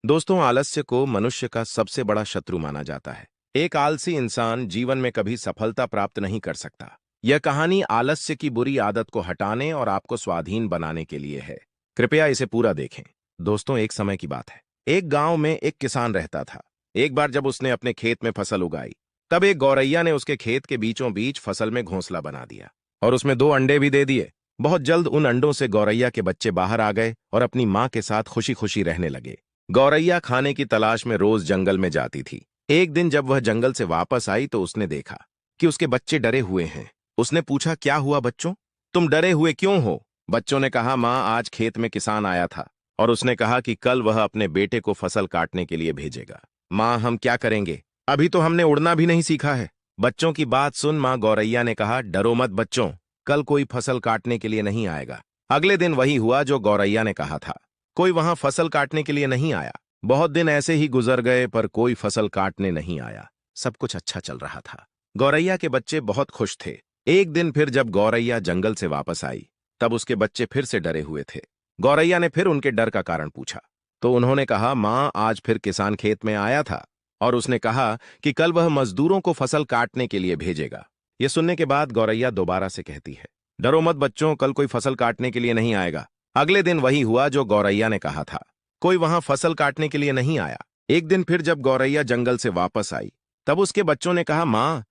दोस्तों, आलस्य को मनुष्य का सबसे बड़ा शत्रु माना जाता है। एक आलसी इंसान जीवन में कभी सफलता प्राप्त नहीं कर सकता। यह कहानी आलस्य की बुरी आदत को हटाने और आपको स्वाधीन बनाने के लिए है। कृपया इसे पूरा देखें। दोस्तों, एक समय की बात है। एक गांव में एक किसान रहता था। एक बार जब उसने अपने खेत में फसल उगाई, तब एक गौरैया ने उसके खेत के बीचों बीच फसल में घोंसला बना दिया और उसमें 2 अंडे भी दे दिए। बहुत जल्द उन अंडों से गौरैया के बच्चे बाहर आ गए और अपनी मां के साथ खुशी खुशी रहने लगे। गौरैया खाने की तलाश में रोज जंगल में जाती थी। एक दिन जब वह जंगल से वापस आई तो उसने देखा कि उसके बच्चे डरे हुए हैं। उसने पूछा, क्या हुआ बच्चों, तुम डरे हुए क्यों हो? बच्चों ने कहा, मां, आज खेत में किसान आया था और उसने कहा कि कल वह अपने बेटे को फसल काटने के लिए भेजेगा। मां, हम क्या करेंगे? अभी तो हमने उड़ना भी नहीं सीखा है। बच्चों की बात सुन मां गौरैया ने कहा, डरो मत बच्चों, कल कोई फसल काटने के लिए नहीं आएगा। अगले दिन वही हुआ जो गौरैया ने कहा था। कोई वहां फसल काटने के लिए नहीं आया। बहुत दिन ऐसे ही गुजर गए पर कोई फसल काटने नहीं आया। सब कुछ अच्छा चल रहा था। गौरैया के बच्चे बहुत खुश थे। एक दिन फिर जब गौरैया जंगल से वापस आई, तब उसके बच्चे फिर से डरे हुए थे। गौरैया ने फिर उनके डर का कारण पूछा तो उन्होंने कहा, मां, आज फिर किसान खेत में आया था और उसने कहा कि कल वह मजदूरों को फसल काटने के लिए भेजेगा। यह सुनने के बाद गौरैया दोबारा से कहती है, डरो मत बच्चों, कल कोई फसल काटने के लिए नहीं आएगा। अगले दिन वही हुआ जो गौरैया ने कहा था। कोई वहां फसल काटने के लिए नहीं आया। एक दिन फिर जब गौरैया जंगल से वापस आई, तब उसके बच्चों ने कहा, मां,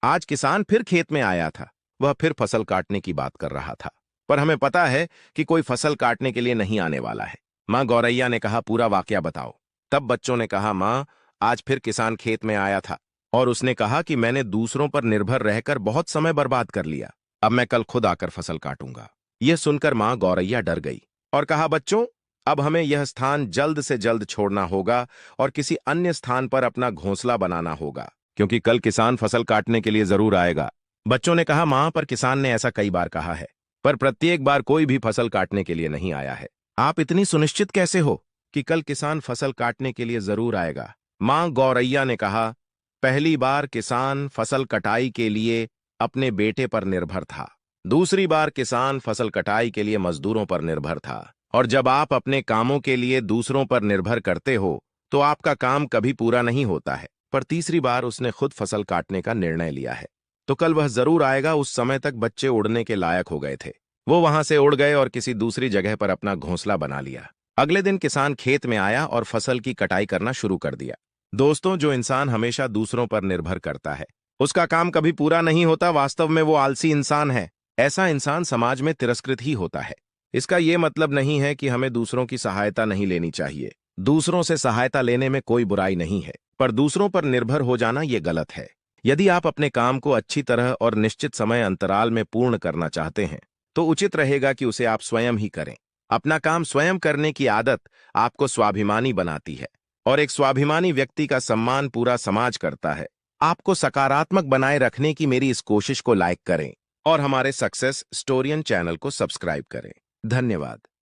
आज किसान फिर खेत में आया था। वह फिर फसल काटने की बात कर रहा था, पर हमें पता है कि कोई फसल काटने के लिए नहीं आने वाला है। मां गौरैया ने कहा, पूरा वाकया बताओ। तब बच्चों ने कहा, मां, आज फिर किसान खेत में आया था और उसने कहा कि मैंने दूसरों पर निर्भर रहकर बहुत समय बर्बाद कर लिया। अब मैं कल खुद आकर फसल काटूंगा। यह सुनकर मां गौरैया डर गई और कहा, बच्चों, अब हमें यह स्थान जल्द से जल्द छोड़ना होगा और किसी अन्य स्थान पर अपना घोंसला बनाना होगा, क्योंकि कल किसान फसल काटने के लिए जरूर आएगा। बच्चों ने कहा, मां, पर किसान ने ऐसा कई बार कहा है, पर प्रत्येक बार कोई भी फसल काटने के लिए नहीं आया है। आप इतनी सुनिश्चित कैसे हो कि कल किसान फसल काटने के लिए जरूर आएगा? मां गौरैया ने कहा, पहली बार किसान फसल कटाई के लिए अपने बेटे पर निर्भर था। दूसरी बार किसान फसल कटाई के लिए मजदूरों पर निर्भर था। और जब आप अपने कामों के लिए दूसरों पर निर्भर करते हो तो आपका काम कभी पूरा नहीं होता है। पर तीसरी बार उसने खुद फसल काटने का निर्णय लिया है, तो कल वह जरूर आएगा। उस समय तक बच्चे उड़ने के लायक हो गए थे। वो वहां से उड़ गए और किसी दूसरी जगह पर अपना घोंसला बना लिया। अगले दिन किसान खेत में आया और फसल की कटाई करना शुरू कर दिया। दोस्तों, जो इंसान हमेशा दूसरों पर निर्भर करता है, उसका काम कभी पूरा नहीं होता। वास्तव में वो आलसी इंसान है। ऐसा इंसान समाज में तिरस्कृत ही होता है। इसका यह मतलब नहीं है कि हमें दूसरों की सहायता नहीं लेनी चाहिए। दूसरों से सहायता लेने में कोई बुराई नहीं है, पर दूसरों पर निर्भर हो जाना यह गलत है। यदि आप अपने काम को अच्छी तरह और निश्चित समय अंतराल में पूर्ण करना चाहते हैं, तो उचित रहेगा कि उसे आप स्वयं ही करें। अपना काम स्वयं करने की आदत आपको स्वाभिमानी बनाती है और एक स्वाभिमानी व्यक्ति का सम्मान पूरा समाज करता है। आपको सकारात्मक बनाए रखने की मेरी इस कोशिश को लाइक करें और हमारे सक्सेस स्टोरियन चैनल को सब्सक्राइब करें। धन्यवाद।